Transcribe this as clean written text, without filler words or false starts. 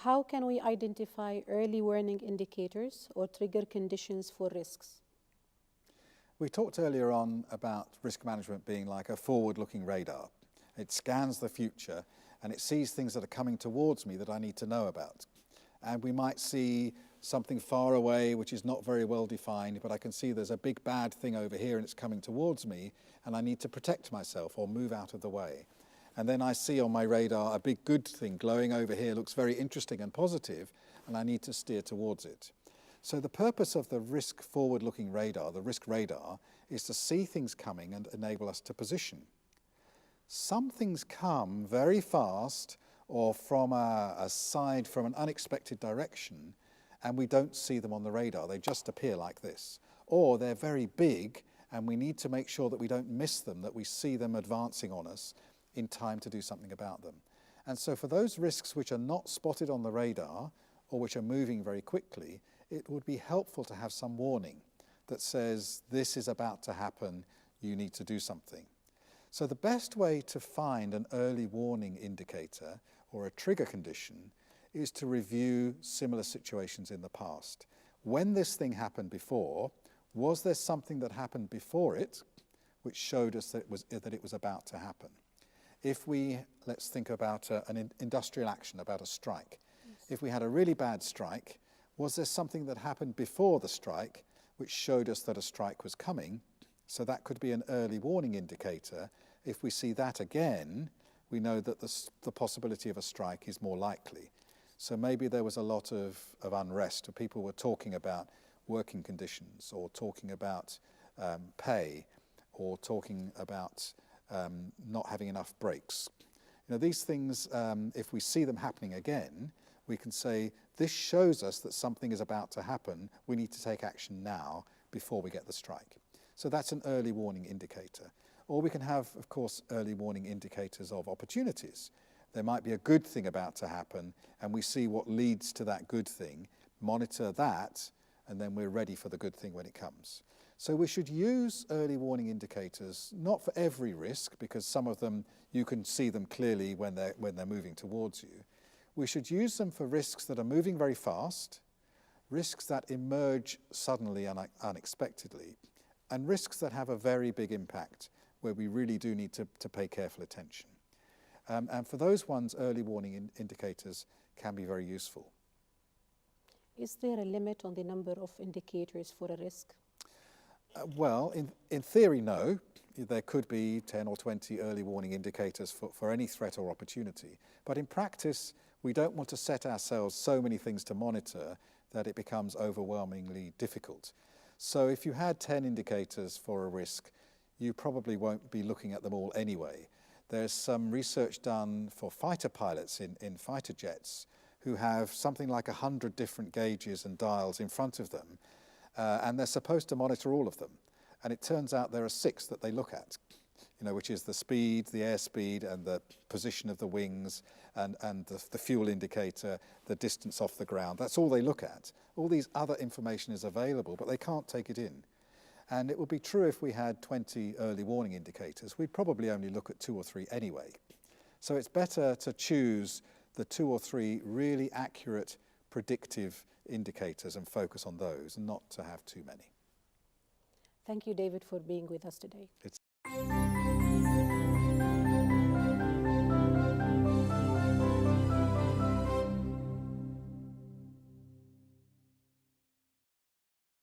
How can we identify early warning indicators or trigger conditions for risks? We talked earlier on about risk management being like a forward-looking radar. It scans the future and it sees things that are coming towards me that I need to know about. And we might see something far away which is not very well defined, but I can see there's a big bad thing over here and it's coming towards me and I need to protect myself or move out of the way. And then I see on my radar a big good thing glowing over here, looks very interesting and positive, and I need to steer towards it. So the purpose of the risk forward-looking radar, the risk radar, is to see things coming and enable us to position. Some things come very fast or from a side, from an unexpected direction, and we don't see them on the radar. They just appear like this. Or they're very big, and we need to make sure that we don't miss them, that we see them advancing on us in time to do something about them. And so for those risks which are not spotted on the radar, or which are moving very quickly, it would be helpful to have some warning that says, this is about to happen, you need to do something. So the best way to find an early warning indicator or a trigger condition is to review similar situations in the past. When this thing happened before, was there something that happened before it which showed us that it was about to happen? If we, let's think about an industrial action, about a strike. Yes. If we had a really bad strike, was there something that happened before the strike which showed us that a strike was coming? So that could be an early warning indicator. If we see that again, we know that the possibility of a strike is more likely. So maybe there was a lot of unrest, or people were talking about working conditions, or talking about pay, or talking about not having enough breaks. You know, these things, if we see them happening again, we can say, this shows us that something is about to happen. We need to take action now before we get the strike. So that's an early warning indicator. Or we can have, of course, early warning indicators of opportunities. There might be a good thing about to happen, and we see what leads to that good thing, monitor that, and then we're ready for the good thing when it comes. So we should use early warning indicators, not for every risk, because some of them, you can see them clearly when they're moving towards you. We should use them for risks that are moving very fast, risks that emerge suddenly and unexpectedly, and risks that have a very big impact, where we really do need to pay careful attention. And for those ones, early warning indicators can be very useful. Is there a limit on the number of indicators for a risk? Well, in theory, no. There could be 10 or 20 early warning indicators for any threat or opportunity. But in practice, we don't want to set ourselves so many things to monitor that it becomes overwhelmingly difficult. So if you had 10 indicators for a risk, you probably won't be looking at them all anyway. There's some research done for fighter pilots in fighter jets who have something like 100 different gauges and dials in front of them, and they're supposed to monitor all of them. And it turns out there are 6 that they look at, you know, which is the speed, the airspeed, and the position of the wings, and the fuel indicator, the distance off the ground. That's all they look at. All these other information is available, but they can't take it in. And it would be true if we had 20 early warning indicators. We'd probably only look at 2 or 3 anyway. So it's better to choose the 2 or 3 really accurate predictive indicators and focus on those, and not to have too many. Thank you, David, for being with us today.